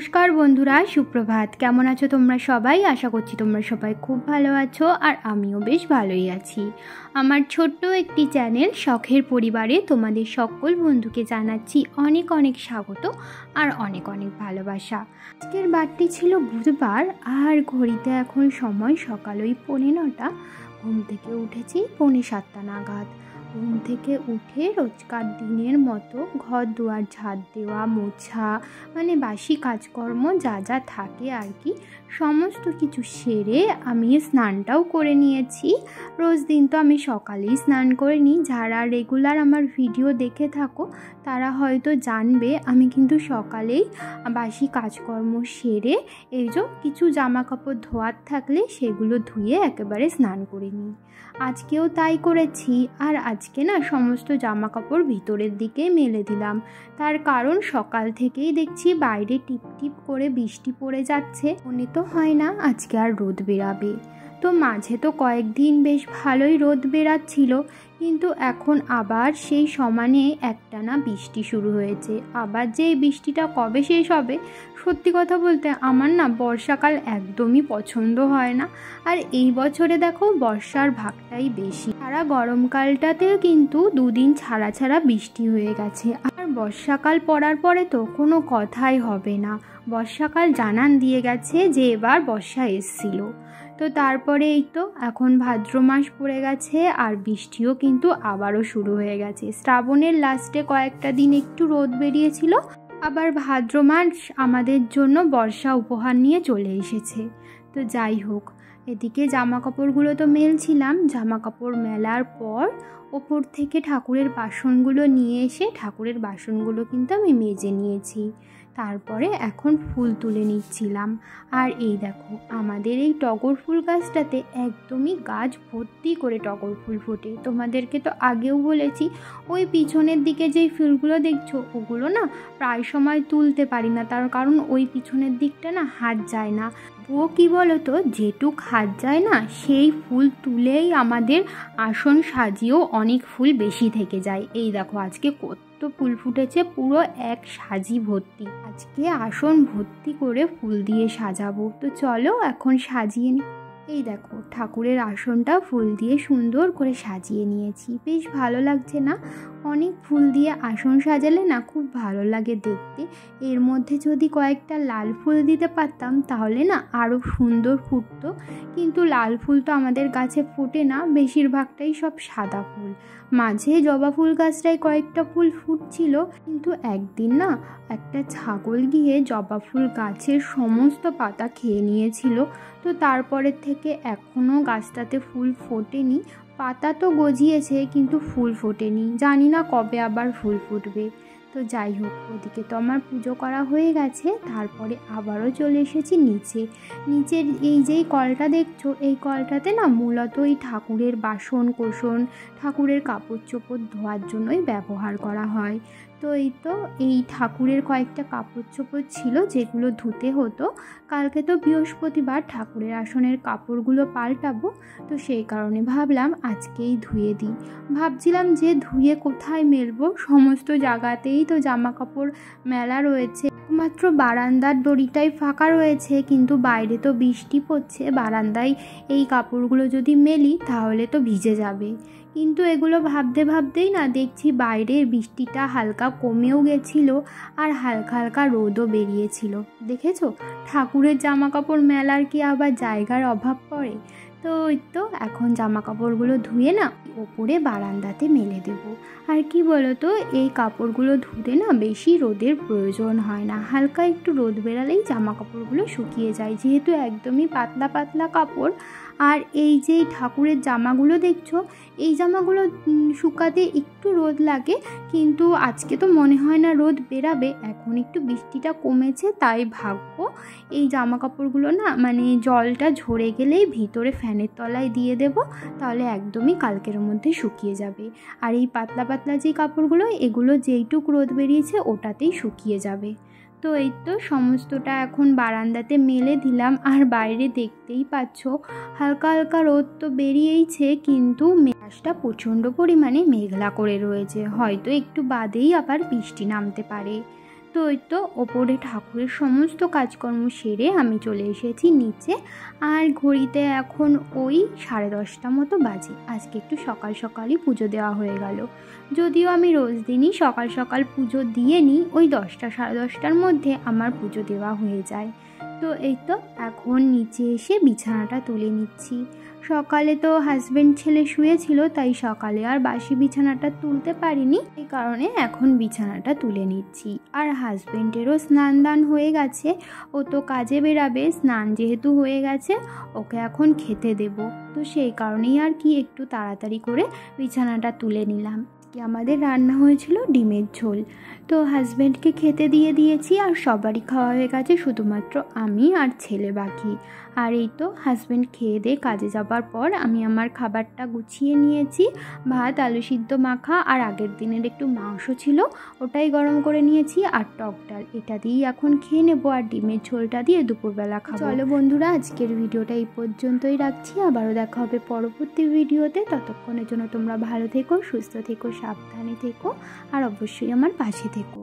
নমস্কার বন্ধুরা, সুপ্রভাত। কেমন আছো তোমরা সবাই? আশা করছি তোমরা সবাই খুব ভালো আছো, আর আমিও বেশ ভালোই আছি। আমার ছোট্ট একটি চ্যানেল শখের পরিবারে তোমাদের সকল বন্ধুকে জানাচ্ছি অনেক অনেক স্বাগত আর অনেক অনেক ভালোবাসা। আজকের বারটি ছিল বুধবার, আর ঘড়িতে এখন সময় সকাল ওই 9:45। ঘুম থেকে উঠেছি 6:45 নাগাদ। ঘুম থেকে উঠে রোজকার দিনের মতো ঘর দুয়ার ঝাড় দেওয়া, মোছা, মানে বাসি কাজকর্ম যা যা থাকে আর কি, সমস্ত কিছু সেরে আমি স্নানটাও করে নিয়েছি। রোজ দিন তো আমি সকালেই স্নান করে নিই। যারা রেগুলার আমার ভিডিও দেখে থাকো তারা হয়তো জানবে আমি কিন্তু সকালেই বাসি কাজকর্ম সেরে এই যে কিছু জামা কাপড় ধোয়ার থাকলে সেগুলো ধুয়ে একেবারে স্নান করে নিই। আজকেও তাই করেছি। আর আজকে না সমস্ত জামা কাপড় ভিতরের দিকে মেলে দিলাম, তার কারণ সকাল থেকেই দেখছি বাইরে টিপ টিপ করে বৃষ্টি পড়ে যাচ্ছে। মনে তো হয় না আজকে আর রোদ বেরাবে। তো মাঝে তো কয়েকদিন বেশ ভালোই রোদ বেরাচ্ছিল, কিন্তু এখন আবার সেই সমানে একটানা বৃষ্টি শুরু হয়েছে। আবার যে এই বৃষ্টিটা কবে শেষ হবে, সত্যি কথা বলতে আমার না বর্ষাকাল একদমই পছন্দ হয় না। আর এই বছরে দেখো বর্ষার ভাগটাই বেশি। সারা গরমকালটাতেও কিন্তু দুদিন ছাড়া ছাড়া বৃষ্টি হয়ে গেছে। আর বর্ষাকাল পড়ার পরে তো কোনো কথাই হবে না। বর্ষাকাল জানান দিয়ে গেছে যে এবার বর্ষা এসছিল। তো তারপরে এই তো এখন ভাদ্র মাস পড়ে গেছে, আর বৃষ্টিও কিন্তু আবারও শুরু হয়ে গেছে। শ্রাবণের লাস্টে কয়েকটা দিন একটু রোদ বেরিয়েছিল, আবার ভাদ্র মাস আমাদের জন্য বর্ষা উপহার নিয়ে চলে এসেছে। তো যাই হোক, এদিকে জামা কাপড়গুলো তো মেলছিলাম। জামা কাপড় মেলার পর ওপর থেকে ঠাকুরের বাসনগুলো নিয়ে এসে ঠাকুরের বাসনগুলো কিন্তু আমি মেজে নিয়েছি। তারপরে এখন ফুল তুলে নিচ্ছিলাম। আর এই দেখো আমাদের এই টগর ফুল গাছটাতে একদমই গাছ ভর্তি করে টগর ফুল ফোটে। তোমাদেরকে তো আগেও বলেছি, ওই পিছনের দিকে যেই ফুলগুলো দেখছো ওগুলো না প্রায় সময় তুলতে পারি না, তার কারণ ওই পিছনের দিকটা না হাত যায় না। ও কী বলো তো, যেটুক হাত যায় না সেই ফুল তুলেই আমাদের আসন সাজিয়েও অনেক ফুল বেশি থেকে যায়। এই দেখো আজকে কত ফুল ফুটেছে, পুরো এক সাজি ভর্তি। আজকে আসন ভর্তি করে ফুল দিয়ে সাজাবো। তো চলো এখন সাজিয়ে নিই। এই দেখো ঠাকুরের আসনটা ফুল দিয়ে সুন্দর করে সাজিয়ে নিয়েছি। বেশ ভালো লাগছে না? অনেক ফুল দিয়ে আসন সাজালে না খুব ভালো লাগে দেখতে। এর মধ্যে যদি কয়েকটা লাল ফুল দিতে পারতাম তাহলে না আরও সুন্দর ফুটতো, কিন্তু লাল ফুল তো আমাদের গাছে ফোটে না, বেশিরভাগটাই সব সাদা ফুল। মাঝে জবা ফুল গাছটায় কয়েকটা ফুল ফুটছিল, কিন্তু একদিন না একটা ছাগল গিয়ে জবা ফুল গাছের সমস্ত পাতা খেয়ে নিয়েছিল। তো তারপরের থেকে এখনও গাছটাতে ফুল ফোটেনি। পাতা তো গজিয়েছে কিন্তু ফুল ফোটেনি, জানি না কবে আবার ফুল ফুটবে। তো যাই হোক, ওদিকে তো আমার পুজো করা হয়ে গেছে। তারপরে আবারও চলে এসেছি নিচের এই যেই কলটা দেখছো, এই কলটাতে না মূলত এই ঠাকুরের বাসন কোসন, ঠাকুরের কাপড় চোপড় ধোয়ার জন্যই ব্যবহার করা হয়। তো এই ঠাকুরের কয়েকটা কাপড় চোপড় ছিল যেগুলো ধুতে হতো। কালকে তো বৃহস্পতিবার, ঠাকুরের আসনের কাপড়গুলো পাল্টাবো, তো সেই কারণে ভাবলাম আজকেই ধুয়ে দিই। ভাবছিলাম যে ধুয়ে কোথায় মেলবো, সমস্ত জায়গাতেই তো জামা কাপড় মেলা রয়েছে, একমাত্র বারান্দার দড়িটাই ফাঁকা রয়েছে, কিন্তু বাইরে তো বৃষ্টি পড়ছে। বারান্দায় এই কাপড়গুলো যদি মেলি তাহলে তো ভিজে যাবে। কিন্তু এগুলো ভাবতে ভাবতেই না দেখছি বাইরের বৃষ্টিটা হালকা কমেও গেছিল, আর হালকা হালকা রোদও বেরিয়েছিল। দেখেছো, ঠাকুরের জামা কাপড় মেলার কি আবার জায়গার অভাব পড়ে? তো এখন জামা কাপড়গুলো ধুয়ে না ওপরে বারান্দাতে মেলে দেবো। আর কি বলো তো, এই কাপড়গুলো ধুতে না বেশি রোদের প্রয়োজন হয় না, হালকা একটু রোদ বেরালেই জামা কাপড়গুলো শুকিয়ে যায়, যেহেতু একদমই পাতলা পাতলা কাপড়। আর এই যে ঠাকুরের জামাগুলো দেখছো, এই জামাগুলো শুকাতে একটু রোদ লাগে, কিন্তু আজকে তো মনে হয় না রোদ বেরাবে। এখন একটু বৃষ্টিটা কমেছে, তাই ভাগ্য এই জামা কাপড়গুলো না মানে জলটা ঝরে গেলেই ভিতরে ফ্যানের তলায় দিয়ে দেব, তাহলে একদমই কালকের মধ্যে শুকিয়ে যাবে। আর এই পাতলা পাতলা যে কাপড়গুলো, এগুলো যেইটুক রোদ বেরিয়েছে ওটাতেই শুকিয়ে যাবে। তো এই তো সমস্তটা এখন বারান্দাতে মেলে দিলাম। আর বাইরে দেখতেই পাচ্ছ হালকা হালকা রোদ তো বেরিয়েইছে, কিন্তু আকাশটা প্রচণ্ড পরিমাণে মেঘলা করে রয়েছে, হয়তো একটু বাদেই আবার বৃষ্টি নামতে পারে। তো ওই তো ওপরে ঠাকুরের সমস্ত কাজকর্ম সেরে আমি চলে এসেছি নিচে। আর ঘড়িতে এখন ওই 10:30 মতো বাজে। আজকে একটু সকাল সকালই পুজো দেওয়া হয়ে গেল। যদিও আমি রোজ দিনই সকাল সকাল পুজো দিয়ে নিই, ওই 10টা 10:30টার মধ্যে আমার পুজো দেওয়া হয়ে যায়। তো এই তো এখন নিচে এসে বিছানাটা তুলে নিচ্ছি। সকালে তো হাজব্যান্ড ছেলে শুয়েছিল, তাই সকালে আর বাসি বিছানাটা তুলতে পারিনি, এই কারণে এখন বিছানাটা তুলে নিচ্ছি। আর হাজব্যান্ডেরও স্নান দান হয়ে গেছে, ও তো কাজে বেরাবে, স্নান যেহেতু হয়ে গেছে ওকে এখন খেতে দেব। তো সেই কারণেই আর কি একটু তাড়াতাড়ি করে বিছানাটা তুলে নিলাম। আমাদের রান্না হয়েছিল ডিমের ঝোল, তো হাজব্যান্ডকে খেতে দিয়ে দিয়েছি আর সবারই খাওয়া হয়ে গেছে, শুধুমাত্র আমি আর ছেলে বাকি। আর এই তো হাজব্যান্ড খেয়ে দিয়ে কাজে যাবার পর আমি আমার খাবারটা গুছিয়ে নিয়েছি। ভাত, আলু সিদ্ধ মাখা আর আগের দিনের একটু মাংস ছিল, ওটাই গরম করে নিয়েছি, আর টক ডাল, এটা দিয়েই এখন খেয়ে নেবো। আর ডিমের ঝোলটা দিয়ে দুপুরবেলা খাবো। চলো বন্ধুরা, আজকের ভিডিওটা এই পর্যন্তই রাখছি। আবারও দেখা হবে পরবর্তী ভিডিওতে। ততক্ষণের জন্য তোমরা ভালো থেকো, সুস্থ থেকো, সাবধানে থেকো আর অবশ্যই আমার পাশে থেকো।